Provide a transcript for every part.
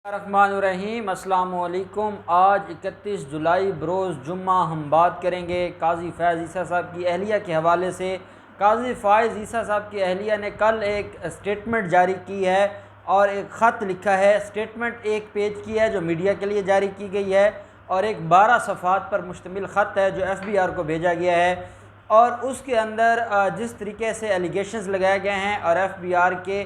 रहमानुर्रहीम अस्सलाम वालेकुम। आज 31 जुलाई बरोज़ जुम्मा हम बात करेंगे काज़ी फ़ैज़ ईसा साहब की अहलिया के हवाले से। काज़ी फ़ैज़ ईसा साहब की अहलिया ने कल एक स्टेटमेंट जारी की है और एक ख़त लिखा है। स्टेटमेंट एक पेज की है जो मीडिया के लिए जारी की गई है और एक 12 सफ़हात पर मुश्तमिल ख़त है जो FBI को भेजा गया है। और उसके अंदर जिस तरीके से एलिगेशंस लगाए गए हैं और FBI के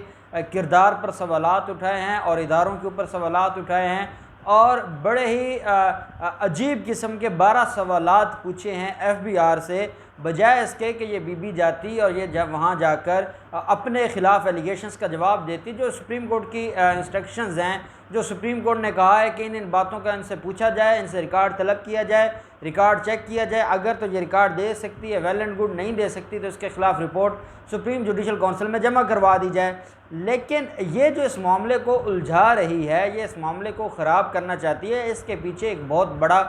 किरदार पर सवालात उठाए हैं और इदारों के ऊपर सवालात उठाए हैं और बड़े ही अजीब किस्म के 12 सवालात पूछे हैं FBI से, बजाय इसके कि ये बीबी जाती और ये वहाँ जाकर अपने ख़िलाफ़ एलिगेशंस का जवाब देती। जो सुप्रीम कोर्ट की इंस्ट्रक्शंस हैं, जो सुप्रीम कोर्ट ने कहा है कि इन बातों का इनसे पूछा जाए, इनसे रिकॉर्ड तलब किया जाए, रिकॉर्ड चेक किया जाए, अगर तो ये रिकॉर्ड दे सकती है वेल एंड गुड, नहीं दे सकती तो इसके ख़िलाफ़ रिपोर्ट सुप्रीम जुडिशल काउंसिल में जमा करवा दी जाए। लेकिन ये जो इस मामले को उलझा रही है, ये इस मामले को ख़राब करना चाहती है, इसके पीछे एक बहुत बड़ा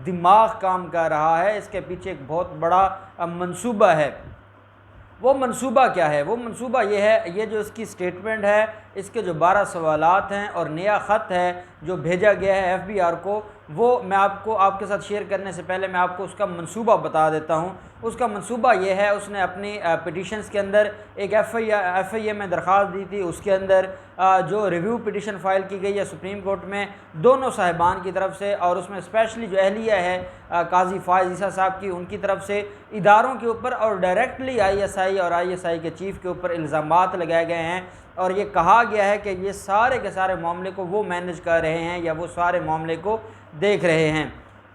दिमाग काम कर रहा है, इसके पीछे एक बहुत बड़ा मंसूबा है। वो मंसूबा क्या है? वो मंसूबा ये है, ये जो इसकी स्टेटमेंट है, इसके जो 12 सवालात हैं और नया ख़त है जो भेजा गया है FBI को, वो मैं आपके साथ शेयर करने से पहले मैं आपको उसका मंसूबा बता देता हूँ। उसका मंसूबा ये है, उसने अपनी पिटिशन्स के अंदर एक FIA में दरख्वास्त दी थी। उसके अंदर जो रिव्यू पिटिशन फ़ाइल की गई है सुप्रीम कोर्ट में दोनों साहिबान की तरफ से, और उसमें स्पेशली जो अहलिया है काज़ी फ़ैज़ ईसा साहब की, उनकी तरफ से इदारों के ऊपर और डायरेक्टली ISI और ISI के चीफ़ के ऊपर इल्ज़ामात लगाए गए हैं और ये कहा गया है कि ये सारे के सारे मामले को वो मैनेज कर रहे हैं या वो सारे मामले को देख रहे हैं।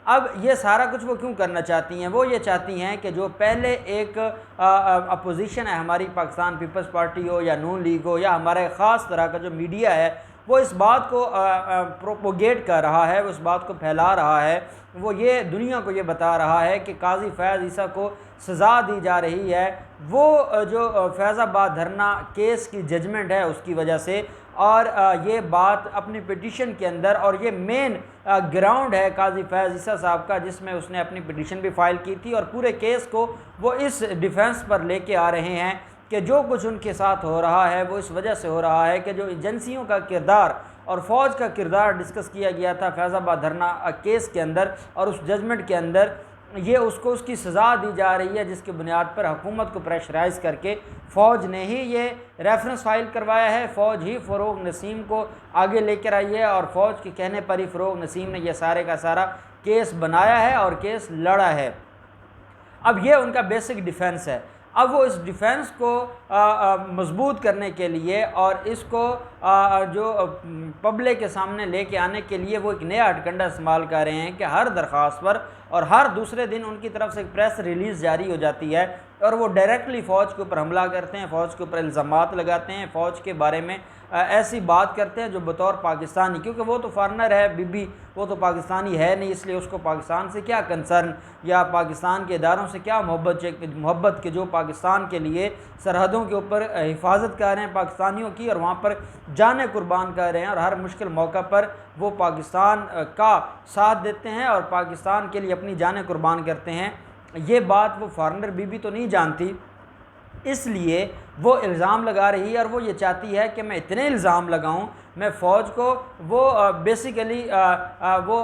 अब ये सारा कुछ वो क्यों करना चाहती हैं? वो ये चाहती हैं कि जो पहले एक अपोजिशन है, हमारी पाकिस्तान पीपल्स पार्टी हो या नून लीग हो या हमारा ख़ास तरह का जो मीडिया है, वो इस बात को प्रोपोगेट कर रहा है, उस बात को फैला रहा है, वो ये दुनिया को ये बता रहा है कि काज़ी फ़ैज़ ईसा को सज़ा दी जा रही है। वो जो फैज़ाबाद धरना केस की जजमेंट है उसकी वजह से, और ये बात अपनी पिटीशन के अंदर, और ये मेन ग्राउंड है काज़ी फ़ैज़ ईसा साहब का जिसमें उसने अपनी पिटीशन भी फ़ाइल की थी, और पूरे केस को वो इस डिफेंस पर लेके आ रहे हैं कि जो कुछ उनके साथ हो रहा है वो इस वजह से हो रहा है कि जो एजेंसियों का किरदार और फ़ौज का किरदार डिस्कस किया गया था फैज़ाबाद धरना केस के अंदर और उस जजमेंट के अंदर, ये उसको उसकी सज़ा दी जा रही है, जिसकी बुनियाद पर हुकूमत को प्रेशराइज़ करके फ़ौज ने ही ये रेफरेंस फ़ाइल करवाया है। फ़ौज ही फ़रोग़ नसीम को आगे लेकर आई है और फ़ौज के कहने पर ही फ़रोग़ नसीम ने यह सारे का सारा केस बनाया है और केस लड़ा है। अब ये उनका बेसिक डिफेंस है। अब वो इस डिफेंस को मजबूत करने के लिए और इसको जो पब्लिक के सामने लेके आने के लिए वो एक नया हथकंडा इस्तेमाल कर रहे हैं कि हर दरख्वास्त पर और हर दूसरे दिन उनकी तरफ से एक प्रेस रिलीज़ जारी हो जाती है और वो डायरेक्टली फ़ौज के ऊपर हमला करते हैं, फ़ौज के ऊपर इल्ज़ामात लगाते हैं, फ़ौज के बारे में ऐसी बात करते हैं जो बतौर पाकिस्तानी, क्योंकि वो तो फॉरेनर है बीबी, वो तो पाकिस्तानी है नहीं, इसलिए उसको पाकिस्तान से क्या कंसर्न या पाकिस्तान के इदारों से क्या मोहब्बत के जो पाकिस्तान के लिए सरहदों के ऊपर हिफाजत कर रहे हैं पाकिस्तानियों की और वहाँ पर जानें कुर्बान कर रहे हैं और हर मुश्किल मौका पर वो पाकिस्तान का साथ देते हैं और पाकिस्तान के लिए अपनी जानें कुर्बान करते हैं। ये बात वो फॉरेनर बीबी तो नहीं जानती, इसलिए वो इल्ज़ाम लगा रही है और वो ये चाहती है कि मैं इतने इल्ज़ाम लगाऊं, मैं फ़ौज को वो बेसिकली वो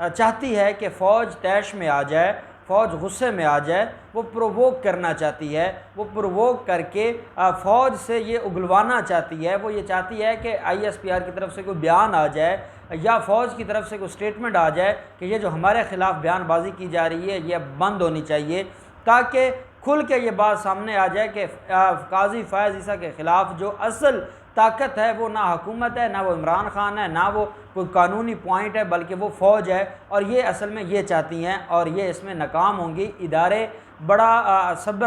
चाहती है कि फ़ौज तैश में आ जाए, फ़ौज गुस्से में आ जाए, वो प्रोवोक करना चाहती है, वो प्रोवोक करके फ़ौज से ये उगलवाना चाहती है। वो ये चाहती है कि ISPR की तरफ से कोई बयान आ जाए या फ़ौज की तरफ से कोई स्टेटमेंट आ जाए कि ये जो हमारे ख़िलाफ़ बयानबाजी की जा रही है ये बंद होनी चाहिए, ताकि खुल के ये बात सामने आ जाए कि काज़ी फ़ैज़ ईसा के ख़िलाफ़ जो असल ताकत है वो ना हुकूमत है, ना वो इमरान ख़ान है, ना वो कोई कानूनी पॉइंट है, बल्कि वो फ़ौज है। और ये असल में ये चाहती हैं और ये इसमें नाकाम होंगी। इदारे बड़ा सब्र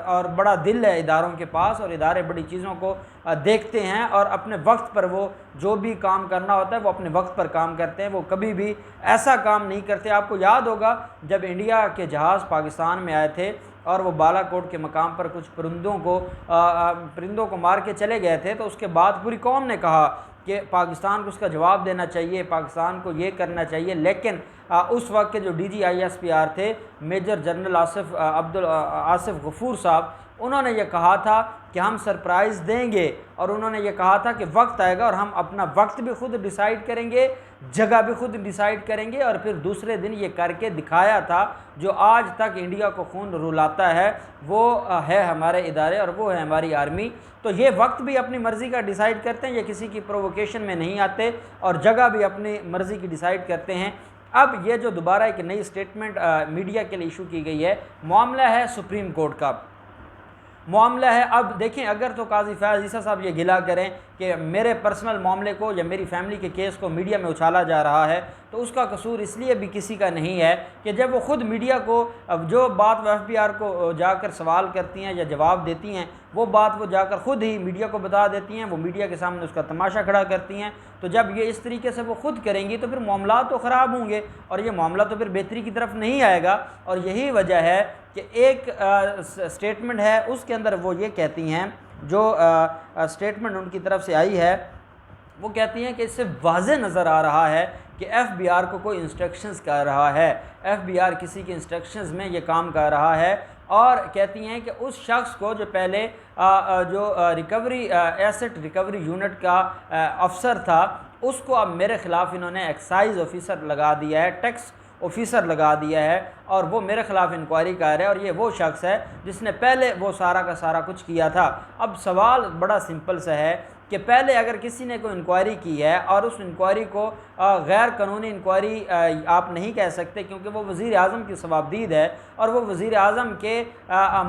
और बड़ा दिल है इदारों के पास, और इदारे बड़ी चीज़ों को देखते हैं और अपने वक्त पर वो जो भी काम करना होता है वो अपने वक्त पर काम करते हैं, वो कभी भी ऐसा काम नहीं करते। आपको याद होगा जब इंडिया के जहाज़ पाकिस्तान में आए थे और वो बालाकोट के मकाम पर कुछ परिंदों को मार के चले गए थे, तो उसके बाद पूरी कौम ने कहा कि पाकिस्तान को उसका जवाब देना चाहिए, पाकिस्तान को ये करना चाहिए। लेकिन उस वक्त के जो DG ISPR थे मेजर जनरल आसिफ गफूर साहब, उन्होंने ये कहा था कि हम सरप्राइज़ देंगे, और उन्होंने ये कहा था कि वक्त आएगा और हम अपना वक्त भी खुद डिसाइड करेंगे, जगह भी खुद डिसाइड करेंगे, और फिर दूसरे दिन ये करके दिखाया था। जो आज तक इंडिया को खून रुलाता है वो है हमारे इदारे और वो है हमारी आर्मी। तो ये वक्त भी अपनी मर्ज़ी का डिसाइड करते हैं, ये किसी की प्रोवोकेशन में नहीं आते, और जगह भी अपनी मर्ज़ी की डिसाइड करते हैं। अब ये जो दोबारा एक नई स्टेटमेंट मीडिया के लिए इशू की गई है, मामला है सुप्रीम कोर्ट का मामला है। अब देखें, अगर तो काजी फैज़ ईसा साहब ये गिला करें कि मेरे पर्सनल मामले को या मेरी फैमिली के केस को मीडिया में उछाला जा रहा है, तो उसका कसूर इसलिए भी किसी का नहीं है कि जब वो ख़ुद मीडिया को अब जो बात वो FBR को जाकर सवाल करती हैं या जवाब देती हैं, वो बात वो जाकर ख़ुद ही मीडिया को बता देती हैं, वो मीडिया के सामने उसका तमाशा खड़ा करती हैं। तो जब ये इस तरीके से वो ख़ुद करेंगी तो फिर मामला तो ख़राब होंगे और ये मामला तो फिर बेहतरी की तरफ नहीं आएगा। और यही वजह है कि एक स्टेटमेंट है, उसके अंदर वो ये कहती हैं, जो स्टेटमेंट उनकी तरफ से आई है, वो कहती हैं कि इससे वाज़े नज़र आ रहा है कि FBR को कोई इंस्ट्रक्शंस कर रहा है, FBR किसी के इंस्ट्रक्शंस में ये काम कर रहा है। और कहती हैं कि उस शख्स को जो पहले जो रिकवरी एसेट रिकवरी यूनिट का अफसर था, उसको अब मेरे ख़िलाफ़ इन्होंने एक्साइज़ ऑफिसर लगा दिया है, टैक्स ऑफिसर लगा दिया है, और वो मेरे ख़िलाफ़ इंक्वायरी कर रहा है, और ये वो शख्स है जिसने पहले वो सारा का सारा कुछ किया था। अब सवाल बड़ा सिंपल सा है कि पहले अगर किसी ने कोई इंक्वायरी की है और उस इंक्वायरी को गैर कानूनी इंक्वायरी आप नहीं कह सकते, क्योंकि वो वज़ीर आज़म की सवाबदीद है और वो वज़ीर आज़म के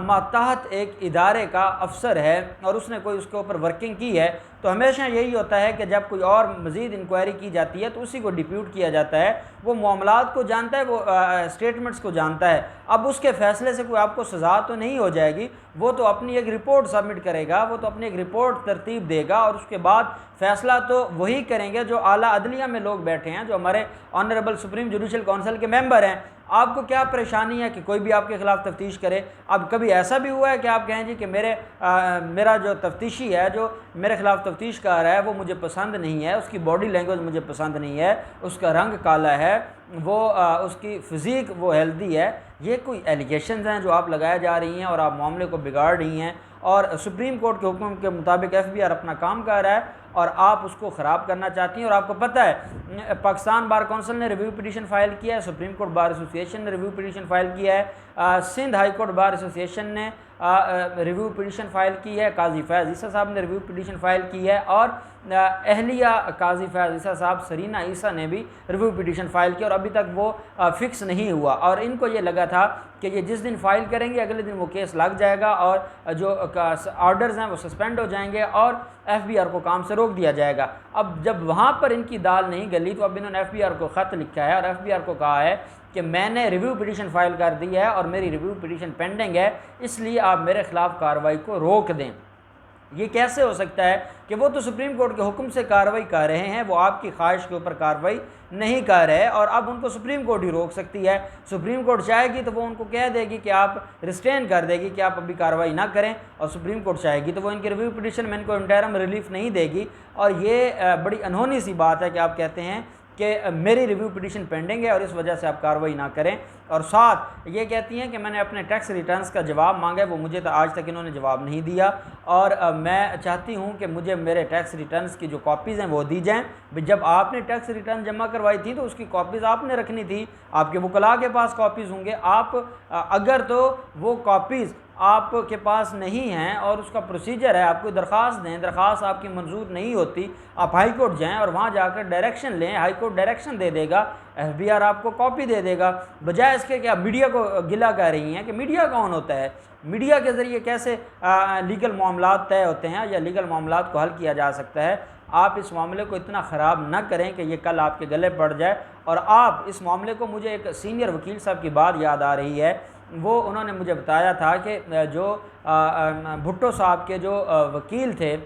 मातहत एक इदारे का अफसर है और उसने कोई उसके ऊपर वर्किंग की है। तो हमेशा यही होता है कि जब कोई और मज़ीद इंक्वायरी की जाती है तो उसी को डिप्यूट किया जाता है, वो मामलात को जानता है, वो स्टेटमेंट्स को जानता है। अब उसके फ़ैसले से कोई आपको सज़ा तो नहीं हो जाएगी, वो तो अपनी एक रिपोर्ट सबमिट करेगा, वो तो अपनी एक रिपोर्ट तरतीब देगा, और उसके बाद फ़ैसला तो वही करेंगे जो आला अदलिया में लोग बैठे हैं, जो हमारे ऑनरेबल सुप्रीम जुडिशल काउंसिल के मेंबर हैं। आपको क्या परेशानी है कि कोई भी आपके ख़िलाफ़ तफ्तीश करे? अब कभी ऐसा भी हुआ है कि आप कहें जी कि मेरा जो तफ्तीशी है, जो मेरे ख़िलाफ़ तफ्तीश कर रहा है, वो मुझे पसंद नहीं है, उसकी बॉडी लैंग्वेज मुझे पसंद नहीं है, उसका रंग काला है, वो उसकी फ़िज़ीक वो हेल्दी है? ये कोई एलिगेशंस हैं जो आप लगाए जा रही हैं और आप मामले को बिगाड़ रही हैं, और सुप्रीम कोर्ट के हुक्म के मुताबिक FBR अपना काम कर रहा है और आप उसको ख़राब करना चाहती हैं। और आपको पता है पाकिस्तान बार काउंसिल ने रिव्यू पिटीशन फ़ाइल किया है, सुप्रीम कोर्ट बार एसोसिएशन ने रिव्यू पिटीशन फ़ाइल किया है, Sindh high court bar association ने रिव्यू पिटीशन फ़ाइल की है, काजी फैज़ ईसा साहब ने रिव्यू पिटीशन फ़ाइल की है, और अहलिया काजी फैज़ ईसा साहब सरीना ईसा ने भी रिव्यू पिटीशन फ़ाइल किया, और अभी तक वो फ़िक्स नहीं हुआ। और इनको ये लगा था कि ये जिस दिन फ़ाइल करेंगे अगले दिन वो केस लग जाएगा और जो ऑर्डर्स हैं वो सस्पेंड हो जाएंगे और FBR को काम से रोक दिया जाएगा। अब जब वहाँ पर इनकी दाल नहीं गली तो अब इन्होंने FBR को ख़त लिखा है और FBR को कहा है कि मैंने रिव्यू पिटीशन फ़ाइल कर दी है और मेरी रिव्यू पिटीशन पेंडिंग है, इसलिए आप मेरे ख़िलाफ़ कार्रवाई को रोक दें। ये कैसे हो सकता है कि वो तो सुप्रीम कोर्ट के हुक्म से कार्रवाई कर रहे हैं, वो आपकी ख्वाहिश के ऊपर कार्रवाई नहीं कर रहे, और अब उनको सुप्रीम कोर्ट ही रोक सकती है। सुप्रीम कोर्ट चाहेगी तो वो उनको कह देगी कि आप रिस्ट्रेन कर देगी कि आप अभी कार्रवाई ना करें, और सुप्रीम कोर्ट चाहेगी तो वो इनके रिव्यू पिटीशन में इनको इंटरम रिलीफ नहीं देगी। और ये बड़ी अनहोनी सी बात है कि आप कहते हैं कि मेरी रिव्यू पिटीशन पेंडिंग है और इस वजह से आप कार्रवाई ना करें, और साथ ये कहती हैं कि मैंने अपने टैक्स रिटर्न्स का जवाब मांगा है, वो मुझे तो आज तक इन्होंने जवाब नहीं दिया, और मैं चाहती हूँ कि मुझे मेरे टैक्स रिटर्न्स की जो कॉपीज़ हैं वो दी जाएँ। जब आपने टैक्स रिटर्न जमा करवाई थी तो उसकी कॉपीज़ आपने रखनी थी, आपके वकला के पास कॉपीज़ होंगे। आप अगर तो वो कॉपीज़ आपके पास नहीं हैं और उसका प्रोसीजर है, आप कोई दरख्वास्त दें, दरख्वास्त आपकी मंजूर नहीं होती, आप हाई कोर्ट जाएँ और वहाँ जाकर डायरेक्शन लें, हाई कोर्ट डायरेक्शन दे देगा, FBR आपको कॉपी दे देगा। बजाय इसके कि आप मीडिया को गिला कर रही हैं कि मीडिया कौन होता है, मीडिया के ज़रिए कैसे लीगल मामलात तय होते हैं या लीगल मामलात को हल किया जा सकता है। आप इस मामले को इतना ख़राब न करें कि ये कल आपके गले पड़ जाए। और आप इस मामले को, मुझे एक सीनियर वकील साहब की बात याद आ रही है, वो उन्होंने मुझे बताया था कि जो भुट्टो साहब के जो वकील थे,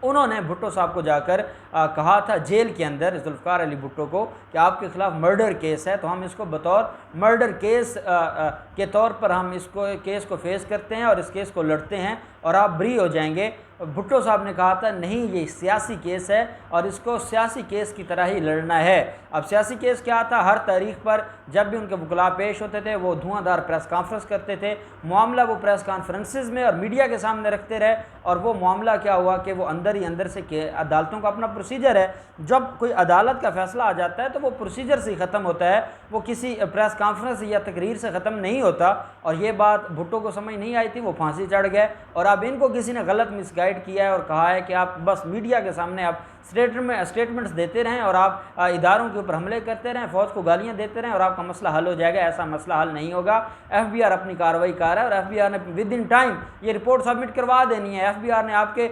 उन्होंने भुट्टो साहब को जाकर कहा था जेल के अंदर, जुल्फ़िकार अली भुट्टो को, कि आपके ख़िलाफ़ मर्डर केस है, तो हम इसको बतौर मर्डर केस के तौर पर हम इसको केस को फेस करते हैं और इस केस को लड़ते हैं और आप ब्री हो जाएंगे। भुट्टो साहब ने कहा था नहीं ये सियासी केस है और इसको सियासी केस की तरह ही लड़ना है। अब सियासी केस क्या था, हर तारीख पर जब भी उनके वकला पेश होते थे वो धुआंधार प्रेस कॉन्फ्रेंस करते थे, मामला वो प्रेस कॉन्फ्रेंसेस में और मीडिया के सामने रखते रहे और वो मामला क्या हुआ कि वो अंदर ही अंदर से अदालतों का अपना प्रोसीजर है, जब कोई अदालत का फैसला आ जाता है तो वो प्रोसीजर से ही ख़त्म होता है, वो किसी प्रेस कॉन्फ्रेंस या तकरीर से ख़त्म नहीं होता। और ये बात भुट्टो को समझ नहीं आई थी, वो फांसी चढ़ गए और अब इनको किसी ने गलत मिसगाइड किया है और कहा है कि आप बस मीडिया के सामने आप स्टेटमेंट्स देते रहें और आप इदारों के ऊपर हमले करते रहें, फ़ौज को गालियां देते रहें और आपका मसला हल हो जाएगा। ऐसा मसला हल नहीं होगा। FBI अपनी कार्रवाई कर रहा है और FBI ने विद इन टाइम ये रिपोर्ट सबमिट करवा देनी है। FBI ने आपके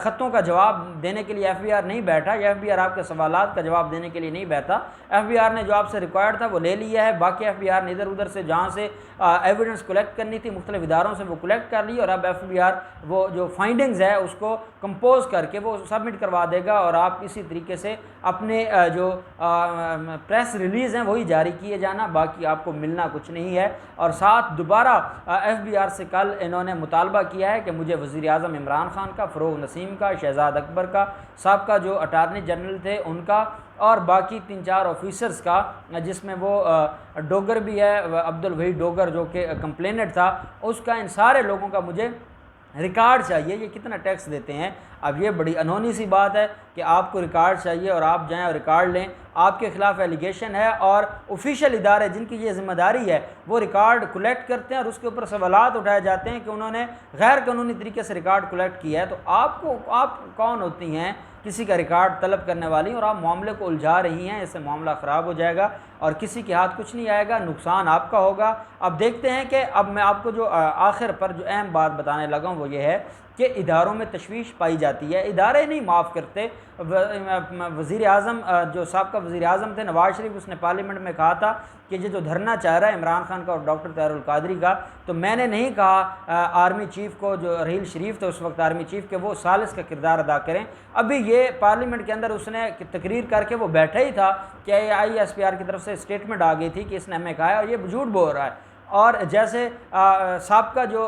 ख़तों का जवाब देने के लिए FBI नहीं बैठा, या FBI आपके सवालात का जवाब देने के लिए नहीं बैठा। FBI ने जो आपसे रिक्वायर्ड था वो ले लिया है। बाकी FBI ने इधर उधर से जहाँ से एविडेंस कलेक्ट करनी थी मुख्तलिफ इदारों से वो कलेक्ट कर ली और अब FBI वो जो फाइंडिंग्स है उसको कंपोज करके वो सबमिट करवा देगा और आप इसी तरीके से अपने जो प्रेस रिलीज़ हैं वही जारी किए जाना, बाकी आपको मिलना कुछ नहीं है। और साथ दोबारा FBI से कल इन्होंने मुतालबा किया है कि मुझे वज़ीर आज़म इमरान खान का, फ़रोग़ नसीम का, शहज़ाद अकबर का, साहब जो अटारनी जनरल थे उनका और बाकी 3-4 ऑफिसर्स का, जिसमें वो डोगर भी है, अब्दुल वहीद डोगर जो कि कंप्लेनेंट था उसका, इन सारे लोगों का मुझे रिकॉर्ड चाहिए ये कितना टैक्स देते हैं। अब ये बड़ी अनहोनी सी बात है कि आपको रिकॉर्ड चाहिए और आप जाएं और रिकॉर्ड लें, आपके ख़िलाफ़ एलिगेशन है और ऑफिशियल इदारे जिनकी ये ज़िम्मेदारी है वो रिकॉर्ड कलेक्ट करते हैं और उसके ऊपर सवालात उठाए जाते हैं कि उन्होंने गैर कानूनी तरीके से रिकॉर्ड कलेक्ट किया है। तो आप कौन होती हैं किसी का रिकॉर्ड तलब करने वाली, और आप मामले को उलझा रही हैं, इससे मामला ख़राब हो जाएगा और किसी के हाथ कुछ नहीं आएगा, नुकसान आपका होगा। अब देखते हैं कि अब मैं आपको जो आखिर पर जो अहम बात बताने लगा हूँ वो ये है कि इदारों में तशवीश पाई जाती है, इदारे नहीं माफ़ करते। वज़ीर आज़म जो साबका वज़ीर आज़म थे नवाज़ शरीफ, उसने पार्लियामेंट में कहा था कि ये जो धरना चाह रहा है इमरान खान का और डॉक्टर तारुल कादरी का, तो मैंने नहीं कहा आर्मी चीफ़ को, जो रहील शरीफ थे उस वक्त आर्मी चीफ़ के, वो सालिस का किरदार अदा करें। अभी ये पार्लियामेंट के अंदर उसने तकरीर करके वो बैठा ही था कि ISPR की तरफ से स्टेटमेंट आ गई थी कि इसने हमें कहा है और ये झूठ बोल रहा है। और जैसे साबका जो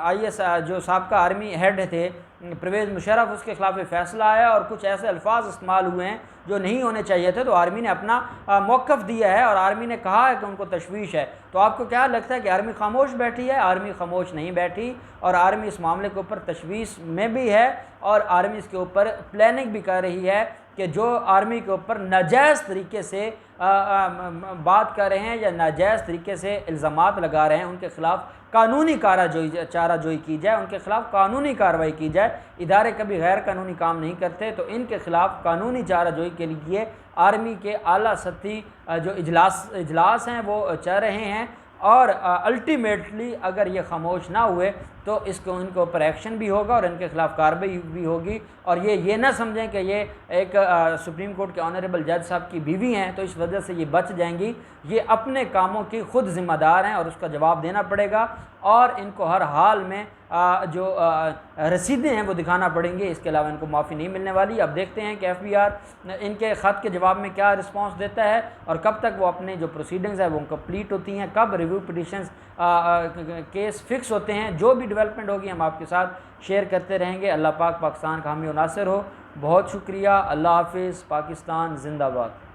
IS जो साबका आर्मी हेड थे परवेज़ मुशर्रफ, उसके ख़िलाफ़ फ़ैसला आया और कुछ ऐसे अल्फाज इस्तेमाल हुए हैं जो नहीं होने चाहिए थे, तो आर्मी ने अपना मौक़िफ़ दिया है और आर्मी ने कहा है कि उनको तशवीश है। तो आपको क्या लगता है कि आर्मी खामोश बैठी है? आर्मी खामोश नहीं बैठी और आर्मी इस मामले के ऊपर तशवीश में भी है और आर्मी इसके ऊपर प्लानिंग भी कर रही है कि जो आर्मी के ऊपर नाजायज़ तरीके से बात कर रहे हैं या नाजायज़ तरीके से इल्ज़ामात लगा रहे हैं उनके ख़िलाफ़ कानूनी चाराजोई की जाए, उनके ख़िलाफ़ कानूनी कार्रवाई की जाए। इदारे कभी गैर कानूनी काम नहीं करते, तो इनके ख़िलाफ़ कानूनी चाराजोई के लिए आर्मी के आला सतही जो इजलास हैं वो चल रहे हैं और अल्टीमेटली अगर ये खामोश ना हुए तो इनके ऊपर एक्शन भी होगा और इनके ख़िलाफ़ कार्रवाई भी होगी। और ये ना समझें कि ये एक सुप्रीम कोर्ट के ऑनरेबल जज साहब की बीवी हैं तो इस वजह से ये बच जाएंगी। ये अपने कामों की ख़ुद ज़िम्मेदार हैं और उसका जवाब देना पड़ेगा और इनको हर हाल में जो रसीदें हैं वो दिखाना पड़ेंगे, इसके अलावा इनको माफ़ी नहीं मिलने वाली। अब देखते हैं कि FBI इनके ख़त के जवाब में क्या रिस्पांस देता है और कब तक वो अपने जो प्रोसीडिंग्स है वो कंप्लीट होती हैं, कब रिव्यू पिटिशंस केस फिक्स होते हैं। जो भी डेवलपमेंट होगी हम आपके साथ शेयर करते रहेंगे। अल्लाह पाक पाकिस्तान का हामी और नासिर हो। बहुत शुक्रिया। अल्लाह हाफिज़। पाकिस्तान जिंदाबाद।